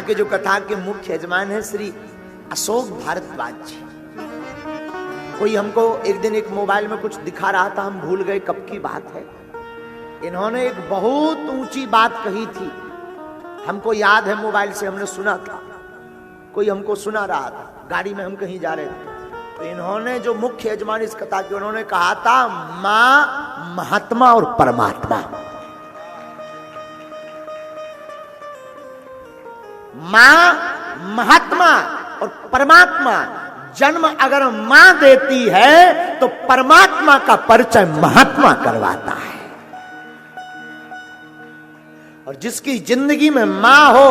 के जो कथा के मुख्य यजमान है श्री अशोक भारद्वाज जी। कोई हमको एक दिन एक मोबाइल में कुछ दिखा रहा था, हम भूल गए कब की बात है। इन्होंने एक बहुत ऊंची बात कही थी, हमको याद है, मोबाइल से हमने सुना था, कोई हमको सुना रहा था, गाड़ी में हम कहीं जा रहे थे। तो इन्होंने जो मुख्य यजमान इस कथा के, उन्होंने कहा था मां, महात्मा और परमात्मा। मां, महात्मा और परमात्मा। जन्म अगर मां देती है तो परमात्मा का परिचय महात्मा करवाता है। और जिसकी जिंदगी में मां हो,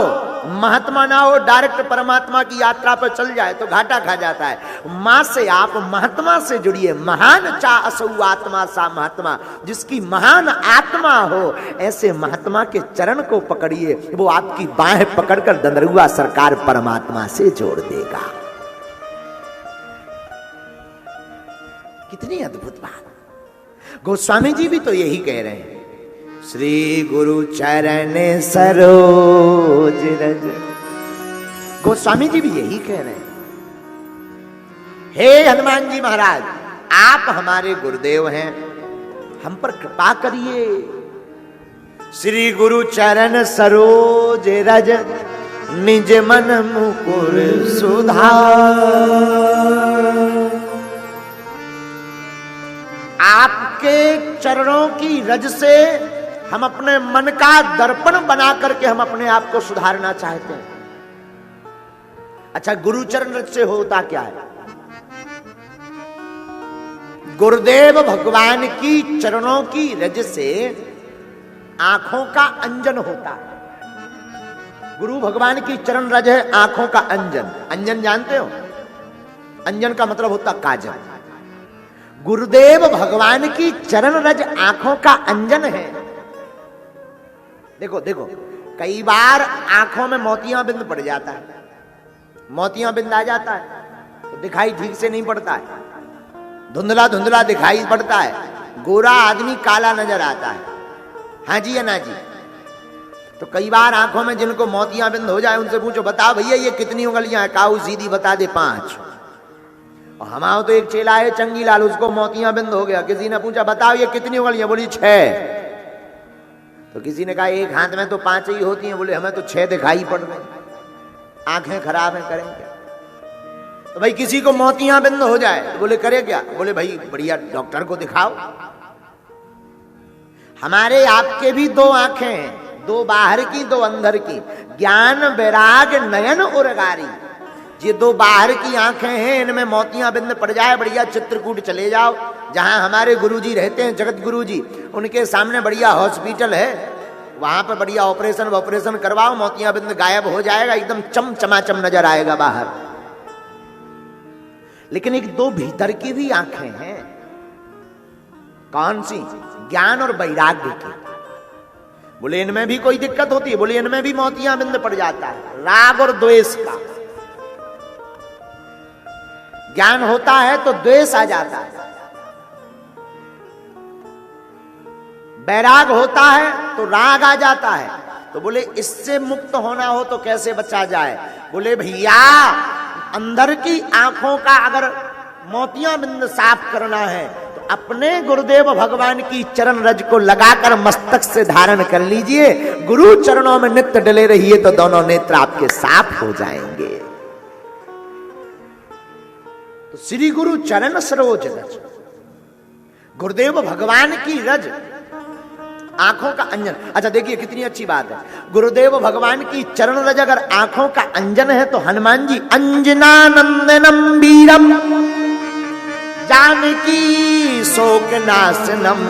महात्मा ना हो, डायरेक्ट परमात्मा की यात्रा पर चल जाए तो घाटा खा जाता है। मां से आप महात्मा से जुड़िए। महान चा असौ आत्मा सा महात्मा। जिसकी महान आत्मा हो, ऐसे महात्मा के चरण को पकड़िए, वो आपकी बाहें पकड़कर दंदरुआ सरकार परमात्मा से जोड़ देगा। कितनी अद्भुत बात। गोस्वामी जी भी तो यही कह रहे हैं, श्री गुरु चरण सरोज रज। गोस्वामी जी भी यही कह रहे हैं, हे हनुमान जी महाराज, आप हमारे गुरुदेव हैं, हम पर कृपा करिए। श्री गुरु चरण सरोज रज, निज मन मुकुर सुधार। आपके चरणों की रज से हम अपने मन का दर्पण बना करके हम अपने आप को सुधारना चाहते हैं। अच्छा, गुरुचरण रज से होता क्या है? गुरुदेव भगवान की चरणों की रज से आंखों का अंजन होता है। गुरु भगवान की चरण रज है आंखों का अंजन। अंजन जानते हो? अंजन का मतलब होता काजल। गुरुदेव भगवान की चरण रज आंखों का अंजन है। देखो देखो, कई बार आंखों में मोतियां बिंद पड़ जाता है, मोतियां बिंद आ जाता है तो दिखाई ठीक से नहीं पड़ता है, धुंधला धुंधला दिखाई पड़ता है, गोरा आदमी काला नजर आता है। हाँ जी या ना जी? तो कई बार आंखों में जिनको मोतियां बिंद हो जाए उनसे पूछो, बताओ भैया ये कितनी उंगलियां है? काऊ सीधी बता दे 5। और हमारा तो एक चेला है चंगी लाल, उसको मोतियां बिंद हो गया। किसी ने पूछा बताओ ये कितनी उंगलियां? बोली 6। तो किसी ने कहा एक हाथ में तो 5 ही होती हैं। बोले हमें तो 6 दिखाई पड़ रहे, आंखें खराब हैं, करें क्या? तो भाई किसी को मोतियां बिंद हो जाए तो बोले करे क्या? बोले भाई बढ़िया डॉक्टर को दिखाओ। हमारे आपके भी 2 आंखें हैं, 2 बाहर की 2 अंदर की। ज्ञान वैराग नयन उर्गारी, ये 2 बाहर की आंखें हैं, इनमें मोतियां बिंद पड़ जाए, बढ़िया चित्रकूट चले जाओ, जहां हमारे गुरुजी रहते हैं, जगत गुरुजी, उनके सामने बढ़िया हॉस्पिटल है, वहां पर बढ़िया ऑपरेशन करवाओ, मोतियां बिंद गायब हो जाएगा, एकदम चमचमाचम नजर आएगा बाहर। लेकिन एक 2 भीतर की भी आंखें हैं। कौन सी? ज्ञान और वैराग्य की। बोले इनमें भी कोई दिक्कत होती है? बोले इनमें भी मोतियां बिंद पड़ जाता है, राग और द्वेष का। ज्ञान होता है तो द्वेष आ जाता है, वैराग होता है तो राग आ जाता है। तो बोले इससे मुक्त होना हो तो कैसे बचा जाए? बोले भैया अंदर की आंखों का अगर मोतियां बिंद साफ करना है तो अपने गुरुदेव भगवान की चरण रज को लगाकर मस्तक से धारण कर लीजिए, गुरु चरणों में नित्य डले रहिए तो दोनों नेत्र आपके साफ हो जाएंगे। तो श्री गुरु चरण सरोज रज, गुरुदेव भगवान की रज आंखों का अंजन। अच्छा देखिए कितनी अच्छी बात है, गुरुदेव भगवान की चरण रज अगर आंखों का अंजन है तो हनुमान जी अंजनानंदनम वीरम जानकी शोक नाशनम।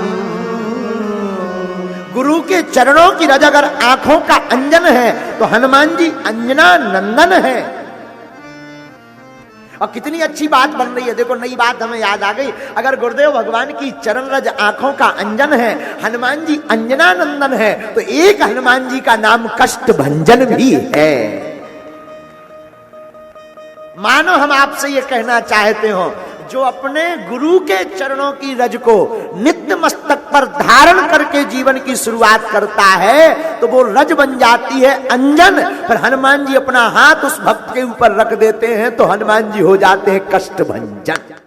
गुरु के चरणों की रज अगर आंखों का अंजन है तो हनुमान जी अंजना नंदन है। और कितनी अच्छी बात बन रही है, देखो नई बात हमें याद आ गई। अगर गुरुदेव भगवान की चरण रज आंखों का अंजन है, हनुमान जी अंजना नंदन है, तो एक हनुमान जी का नाम कष्ट भंजन भी है। मानो हम आपसे ये कहना चाहते हो, जो अपने गुरु के चरणों की रज को नित्य मस्तक पर धारण करके जीवन की शुरुआत करता है तो वो रज बन जाती है अंजन। पर हनुमान जी अपना हाथ उस भक्त के ऊपर रख देते हैं तो हनुमान जी हो जाते हैं कष्ट भंजन।